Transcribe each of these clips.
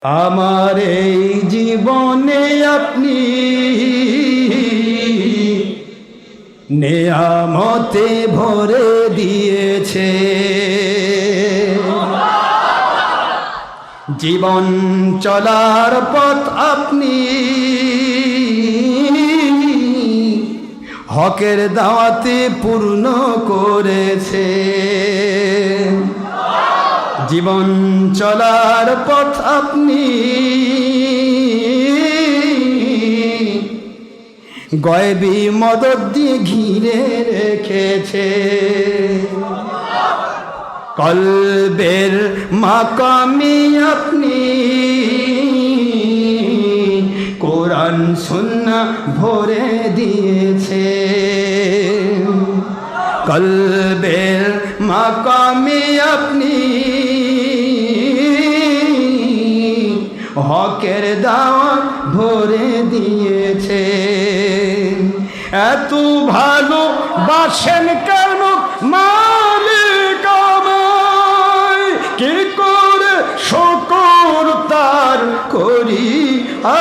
আমার এই জীবনে আপনি নেয়ামতে ভরে দিয়েছে। জীবন চলার পথ আপনি হকের দাওয়াতে পূর্ণ করেছে। জীবন চলার পথ আপনি গয়বী মদদ দিয়ে ঘিরে রেখেছে। কলবের মাকামে আপনি কোরআন সুন্নাহ ভরে দিয়েছে। কলবের মাকামে আপনি হকের দাওয়াত ভরে দিয়েছে। এত ভালো বাসেন কেন মালিক আমায়, কি করে শুকর তার করি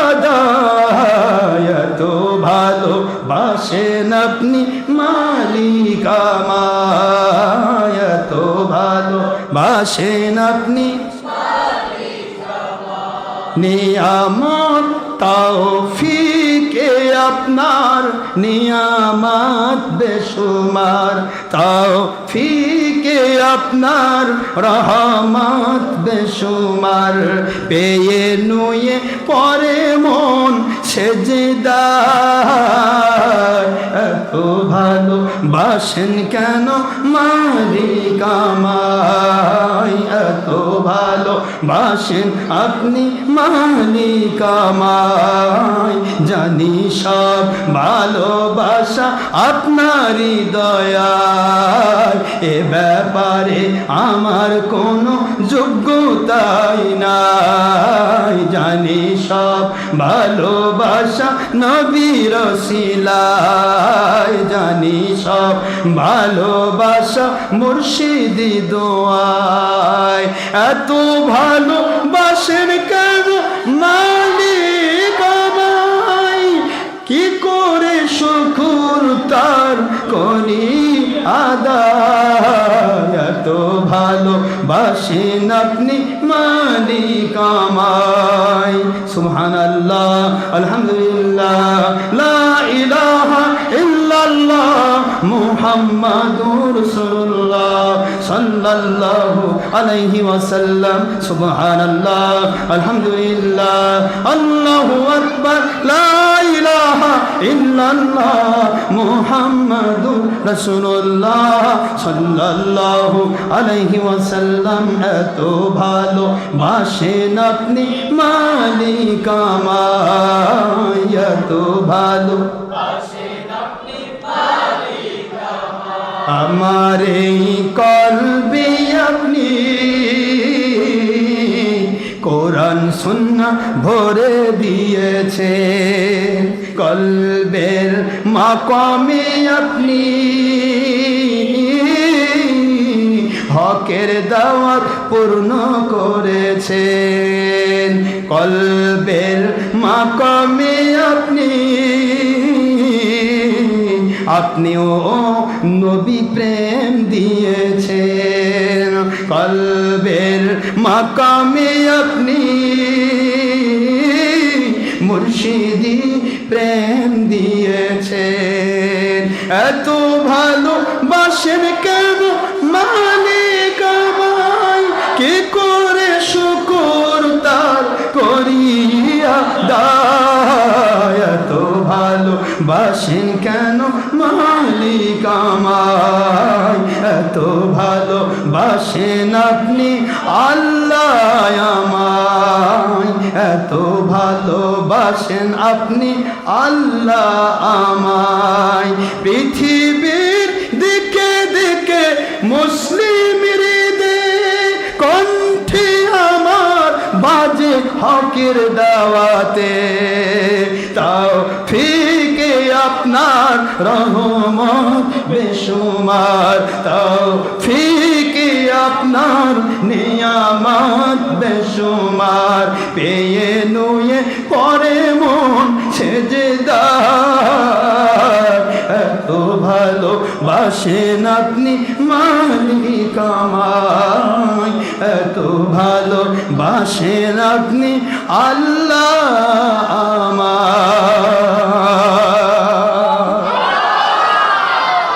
আদায়। এত ভালো বাসেন আপনি মালিক আমায়, এত ভালো বাসেন আপনি নিয়ামত তৌফিকে আপনার, নিয়ামত বেশুমার তৌফিকে আপনার, রহমত বেশুমার। পেয়ে নুয়ে পরে মন সেজদায়, এত ভালো বাসেন কেন মালিক আমায়, এত ভালো বাসেন আপনি মালিক আমায়। জানি সব ভালোবাসা আপনারই দয়ায়, এ ব্যাপারে আমার কোনো যোগ্যতাই নাই। জানি সব ভালোবাসা নবীর ওসিলায়, জানি সব ভালোবাসা মুর্শিদি দোয়ায়। এত ভালোবাসেন কেন মালিক আমায়, কি করে শুকর তার করি আদায়। এত ভালোবাসেন আপনি মালিক আমায়। সুবহানাল্লাহ, আলহামদুলিল্লাহ, লা ইলাহা ইল্লাল্লাহ, মুহাম্মাদুর রাসূলুল্লাহ সাল্লাল্লাহু আলাইহি ওয়াসাল্লাম। সুবহানাল্লাহ, আলহামদুলিল্লাহ, আল্লাহু আকবার, লা ইলাহা ইল্লাল্লাহ, মুহাম্মাদুর রাসূলুল্লাহ সাল্লাল্লাহু আলাইহি ওয়াসাল্লাম। এত ভালো বাসেন আপনি মালিক আমায়, এত ভালো আমার এই কলবে আপনি কোরআন সুন্নাহ ভরে দিয়েছে। কলবের মাকামে আপনি হকের দাওয়াত পূর্ণ করেছেন। কলবের মাকামে আপনিও নবী প্রেম দিয়েছেন। কলবের মাকামে আপনি মুর্শিদি প্রেম দিয়েছেন। এত ভালো বাসেন কেন মালিক আমায়, কি করে শুকর তার করিয়া দায়। এত ভালো বাসেন কেন মালিক আমায়, এত ভালো বাসেন আপনি আল্লাহ আমায়, এত ভালো বাসেন আপনি আল্লাহ আমায়। পৃথিবীর দিকে দিকে মুসলিম হৃদয়ে কণ্ঠে আমার বাজে হকের দাওয়াতে তৌফিকে আপনার রহমত বেশুমার তৌফিকে আপনার নিয়ামত বেশুমার পেয়ে নুয়ে পরে মন সেজদার এত ভালো বাসেন আপনি মালিক আমায় এত ভালো বাসেন আপনি আল্লাহ